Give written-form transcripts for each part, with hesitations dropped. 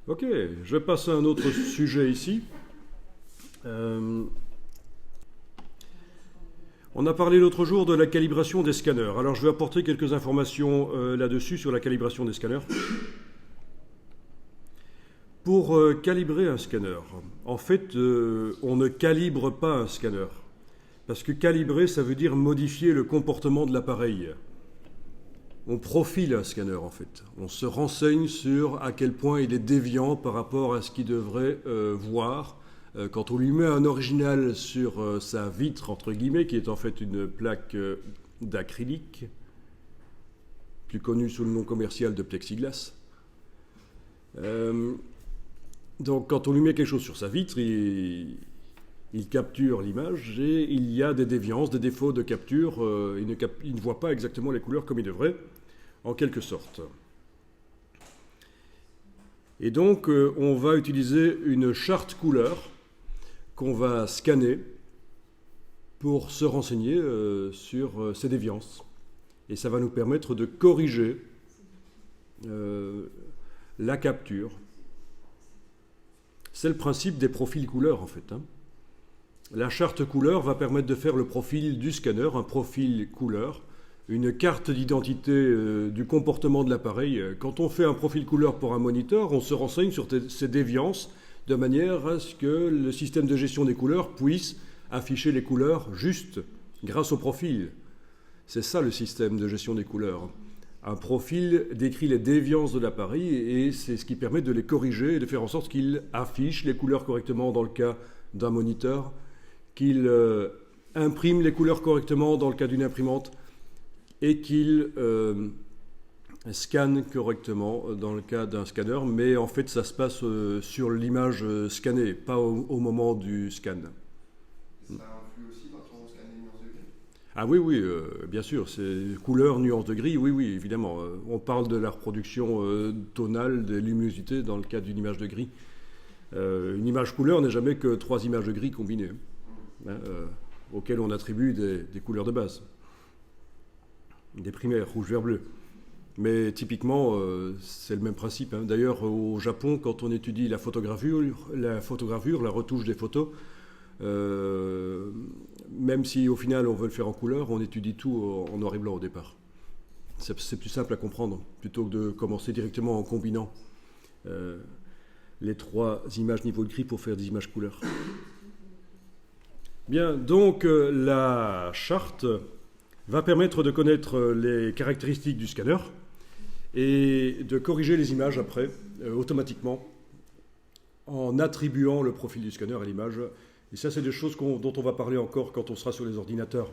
Ok, je vais passer à un autre sujet ici. Euh, on a parlé l'autre jour de la calibration des scanners. Alors je vais apporter quelques informations là-dessus sur la calibration des scanners. Pour calibrer un scanner, en fait, on ne calibre pas un scanner. Parce que calibrer, ça veut dire modifier le comportement de l'appareil. On profile un scanner en fait. On se renseigne sur à quel point il est déviant par rapport à ce qu'il devrait voir. Quand on lui met un original sur sa vitre, entre guillemets, qui est en fait une plaque d'acrylique, plus connue sous le nom commercial de plexiglas. Donc quand on lui met quelque chose sur sa vitre, il capture l'image et il y a des déviances, des défauts de capture. Il ne voit pas exactement les couleurs comme il devrait, en quelque sorte. Et donc on va utiliser une charte couleur qu'on va scanner pour se renseigner sur ces déviances. Et ça va nous permettre de corriger la capture. C'est le principe des profils couleurs en fait. La charte couleur va permettre de faire le profil du scanner, un profil couleur, une carte d'identité du comportement de l'appareil. Quand on fait un profil couleur pour un moniteur, on se renseigne sur ces déviances de manière à ce que le système de gestion des couleurs puisse afficher les couleurs justes grâce au profil. C'est ça le système de gestion des couleurs. Un profil décrit les déviances de l'appareil et c'est ce qui permet de les corriger et de faire en sorte qu'il affiche les couleurs correctement dans le cas d'un moniteur, qu'il imprime les couleurs correctement dans le cas d'une imprimante et qu'il scanne correctement dans le cas d'un scanner. Mais en fait, ça se passe sur l'image scannée, pas au moment du scan. Ça influe aussi quand on scanne les nuances de gris. Ah oui, oui, bien sûr, c'est couleur, nuance de gris, oui, oui, évidemment. On parle de la reproduction tonale des luminosités dans le cas d'une image de gris. Une image couleur n'est jamais que 3 images de gris combinées, auxquelles on attribue des couleurs de base, des primaires, rouge, vert, bleu. Mais typiquement, c'est le même principe. D'ailleurs, au Japon, quand on étudie la photogravure, la retouche des photos, même si au final on veut le faire en couleur, on étudie tout en noir et blanc au départ. C'est plus simple à comprendre, plutôt que de commencer directement en combinant les 3 images niveau de gris pour faire des images couleurs. Bien, donc la charte va permettre de connaître les caractéristiques du scanner et de corriger les images après, automatiquement, en attribuant le profil du scanner à l'image. Et ça, c'est des choses dont on va parler encore quand on sera sur les ordinateurs.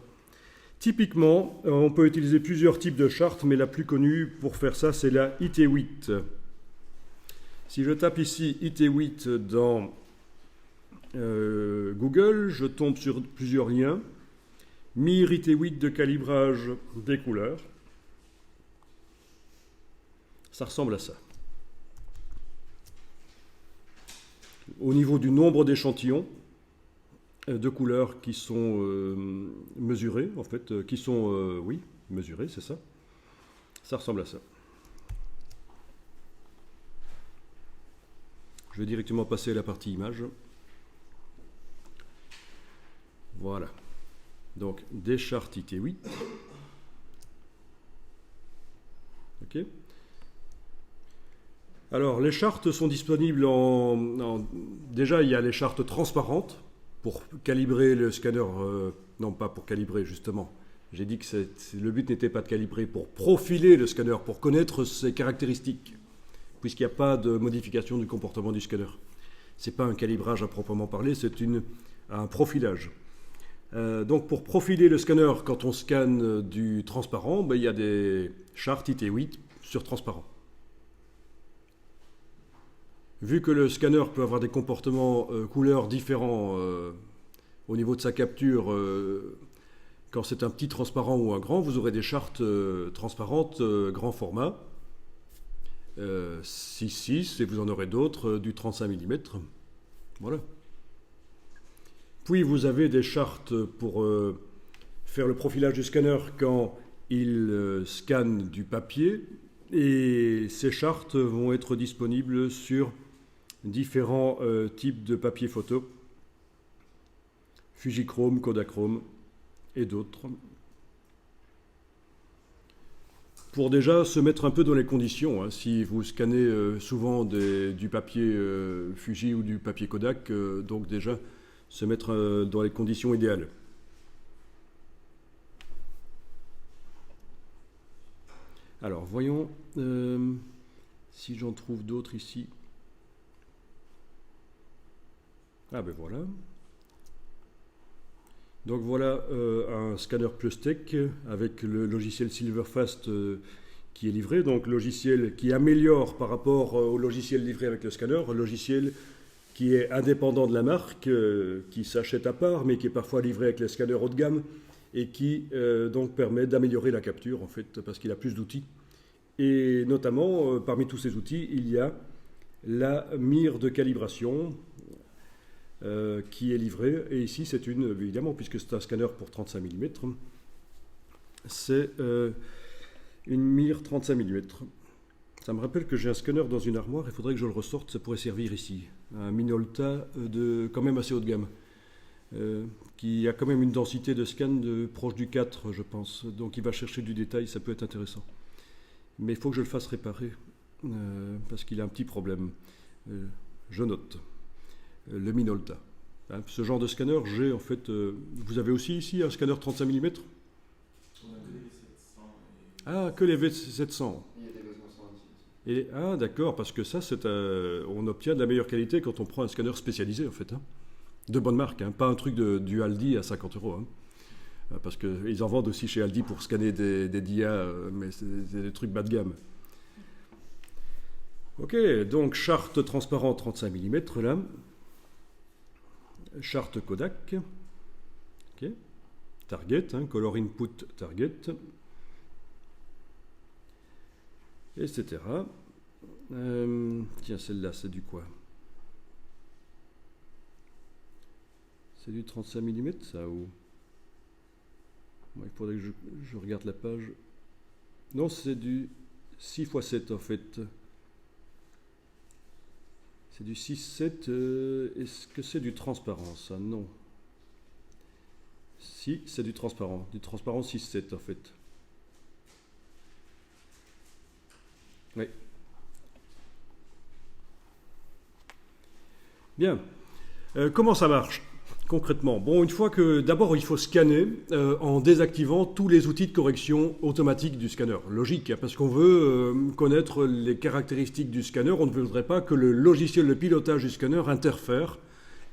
Typiquement, on peut utiliser plusieurs types de chartes, mais la plus connue pour faire ça, c'est la IT8. Si je tape ici IT8 dans Google, je tombe sur plusieurs liens. MIR IT8 de calibrage des couleurs. Ça ressemble à ça. Au niveau du nombre d'échantillons de couleurs qui sont mesurées, en fait, qui sont, oui, mesurées, c'est ça. Ça ressemble à ça. Je vais directement passer à la partie image. Voilà. Donc, des chartes IT8. OK. Alors, les chartes sont disponibles déjà, il y a les chartes transparentes pour calibrer le scanner. Non, pas pour calibrer, justement. J'ai dit que le but n'était pas de calibrer, pour profiler le scanner, pour connaître ses caractéristiques, puisqu'il n'y a pas de modification du comportement du scanner. Ce n'est pas un calibrage à proprement parler, c'est un profilage. Donc pour profiler le scanner, quand on scanne du transparent, il y a des chartes IT8 sur transparent. Vu que le scanner peut avoir des comportements couleurs différents au niveau de sa capture, quand c'est un petit transparent ou un grand, vous aurez des chartes transparentes grand format, 6,6, et vous en aurez d'autres du 35 mm. Voilà. Puis vous avez des chartes pour faire le profilage du scanner quand il scanne du papier. Et ces chartes vont être disponibles sur différents types de papier photo, Fujichrome, Kodachrome et d'autres, pour déjà se mettre un peu dans les conditions. Hein. Si vous scannez souvent du papier Fuji ou du papier Kodak, donc déjà se mettre dans les conditions idéales. Alors, voyons si j'en trouve d'autres ici. Ah ben voilà. Donc voilà un scanner Plustek avec le logiciel Silverfast qui est livré. Donc logiciel qui améliore par rapport au logiciel livré avec le scanner, un logiciel qui est indépendant de la marque, qui s'achète à part, mais qui est parfois livré avec les scanners haut de gamme et qui donc permet d'améliorer la capture en fait parce qu'il a plus d'outils. Et notamment, parmi tous ces outils, il y a la mire de calibration qui est livrée. Et ici, c'est évidemment, puisque c'est un scanner pour 35 mm, c'est une mire 35 mm. Ça me rappelle que j'ai un scanner dans une armoire, il faudrait que je le ressorte, ça pourrait servir ici. Un Minolta quand même assez haut de gamme, qui a quand même une densité de scan proche du 4, je pense. Donc il va chercher du détail, ça peut être intéressant. Mais il faut que je le fasse réparer, parce qu'il a un petit problème. Je note. Le Minolta. Hein, ce genre de scanner, j'ai en fait... vous avez aussi ici un scanner 35 mm? On a que les V700. Ah, que les V700. Il y a des besoins aussi. Ah, d'accord, parce que ça, on obtient de la meilleure qualité quand on prend un scanner spécialisé, en fait. Hein. De bonne marque, hein, pas un truc du Aldi à 50 €. Hein. Parce qu'ils en vendent aussi chez Aldi pour scanner des DIA, mais c'est des trucs bas de gamme. Ok, donc charte transparent 35 mm là. Charte Kodak. Ok. Target, hein, color input target. Etc. Tiens, celle-là, c'est du quoi? C'est du 35 mm ça ou... Il faudrait que je regarde la page. Non, c'est du 6x7 en fait. C'est du 6-7. Est-ce que c'est du transparent ça? Non. Si, c'est du transparent. Du transparent 6-7 en fait. Oui. Bien. Comment ça marche concrètement? Bon, une fois que d'abord il faut scanner en désactivant tous les outils de correction automatique du scanner. Logique, hein, parce qu'on veut connaître les caractéristiques du scanner. On ne voudrait pas que le logiciel de pilotage du scanner interfère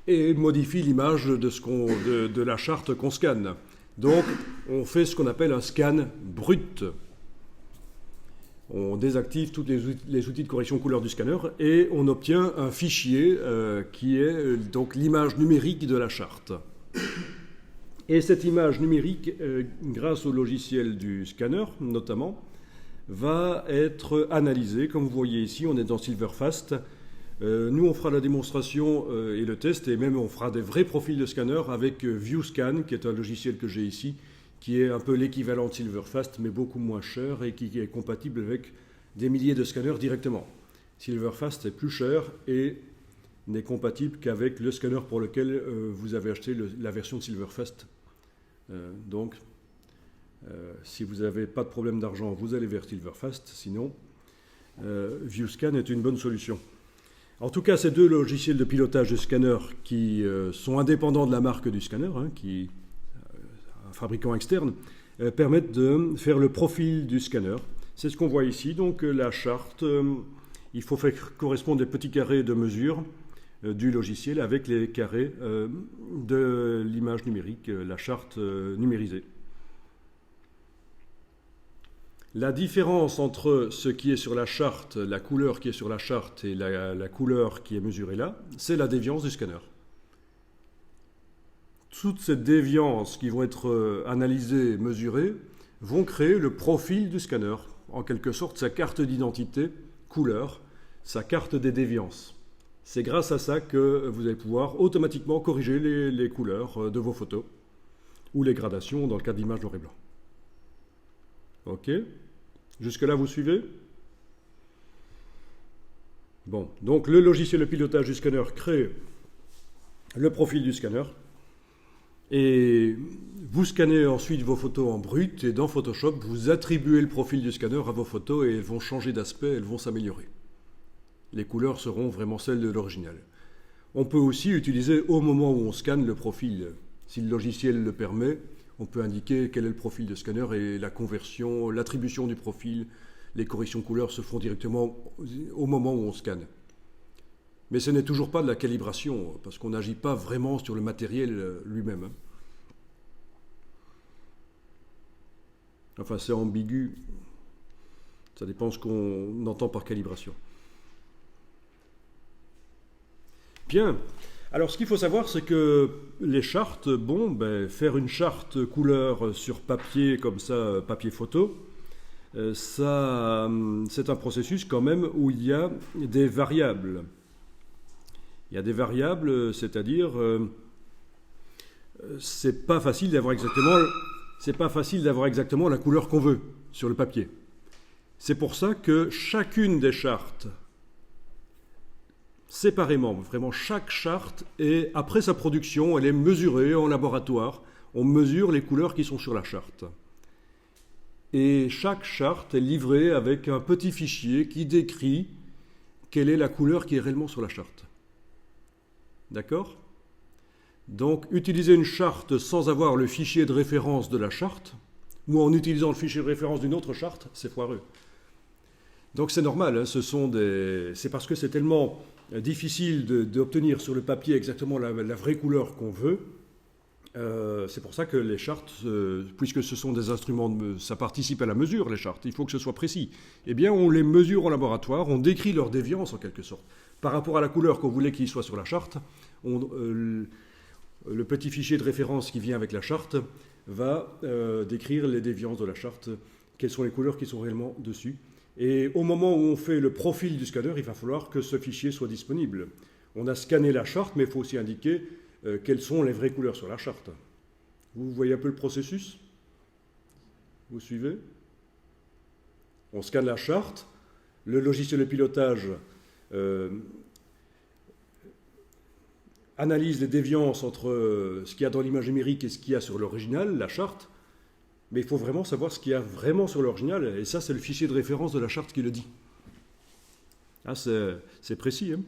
et modifie l'image de la charte qu'on scanne. Donc, on fait ce qu'on appelle un scan brut. On désactive tous les outils de correction couleur du scanner et on obtient un fichier qui est donc l'image numérique de la charte. Et cette image numérique, grâce au logiciel du scanner notamment, va être analysée. Comme vous voyez ici, on est dans Silverfast. Nous, on fera la démonstration et le test, et même on fera des vrais profils de scanner avec ViewScan, qui est un logiciel que j'ai ici, qui est un peu l'équivalent de Silverfast, mais beaucoup moins cher et qui est compatible avec des milliers de scanners directement. Silverfast est plus cher et n'est compatible qu'avec le scanner pour lequel vous avez acheté la version de Silverfast. Donc, si vous n'avez pas de problème d'argent, vous allez vers Silverfast. Sinon, ViewScan est une bonne solution. En tout cas, ces deux logiciels de pilotage de scanner qui sont indépendants de la marque du scanner, hein, un fabricant externe, permettent de faire le profil du scanner. C'est ce qu'on voit ici. Donc la charte, il faut faire correspondre des petits carrés de mesure du logiciel avec les carrés de l'image numérique, la charte numérisée. La différence entre ce qui est sur la charte, la couleur qui est sur la charte et la couleur qui est mesurée là, c'est la déviance du scanner. Toutes ces déviances qui vont être analysées, mesurées, vont créer le profil du scanner, en quelque sorte sa carte d'identité couleur, sa carte des déviances. C'est grâce à ça que vous allez pouvoir automatiquement corriger les couleurs de vos photos ou les gradations dans le cas d'images noir et blanc. Ok? Jusque-là, vous suivez? Bon, donc le logiciel de pilotage du scanner crée le profil du scanner et vous scannez ensuite vos photos en brut et dans Photoshop, vous attribuez le profil du scanner à vos photos et elles vont changer d'aspect, elles vont s'améliorer. Les couleurs seront vraiment celles de l'original. On peut aussi utiliser au moment où on scanne le profil. Si le logiciel le permet, on peut indiquer quel est le profil de scanner et la conversion, l'attribution du profil, les corrections couleurs se font directement au moment où on scanne. Mais ce n'est toujours pas de la calibration, parce qu'on n'agit pas vraiment sur le matériel lui-même. Enfin, c'est ambigu. Ça dépend ce qu'on entend par calibration. Bien. Alors, ce qu'il faut savoir, c'est que les chartes, faire une charte couleur sur papier, comme ça, papier photo, ça, c'est un processus quand même où il y a des variables. Il y a des variables, c'est-à-dire, c'est pas facile d'avoir exactement la couleur qu'on veut sur le papier. C'est pour ça que chacune des chartes, séparément, vraiment chaque charte, après sa production, elle est mesurée en laboratoire. On mesure les couleurs qui sont sur la charte. Et chaque charte est livrée avec un petit fichier qui décrit quelle est la couleur qui est réellement sur la charte. D'accord ? Donc, utiliser une charte sans avoir le fichier de référence de la charte, ou en utilisant le fichier de référence d'une autre charte, c'est foireux. Donc c'est normal, hein, c'est parce que c'est tellement difficile d'obtenir sur le papier exactement la vraie couleur qu'on veut. C'est pour ça que les chartes, puisque ce sont des instruments, ça participe à la mesure, les chartes, il faut que ce soit précis. Eh bien, on les mesure en laboratoire, on décrit leur déviance en quelque sorte. Par rapport à la couleur qu'on voulait qu'il soit sur la charte, le petit fichier de référence qui vient avec la charte va décrire les déviances de la charte, quelles sont les couleurs qui sont réellement dessus. Et au moment où on fait le profil du scanner, il va falloir que ce fichier soit disponible. On a scanné la charte, mais il faut aussi indiquer quelles sont les vraies couleurs sur la charte. Vous voyez un peu le processus ? Vous suivez ? On scanne la charte, le logiciel de pilotage analyse les déviances entre ce qu'il y a dans l'image numérique et ce qu'il y a sur l'original, la charte, mais il faut vraiment savoir ce qu'il y a vraiment sur l'original, et ça c'est le fichier de référence de la charte qui le dit. Ah, c'est précis, hein ?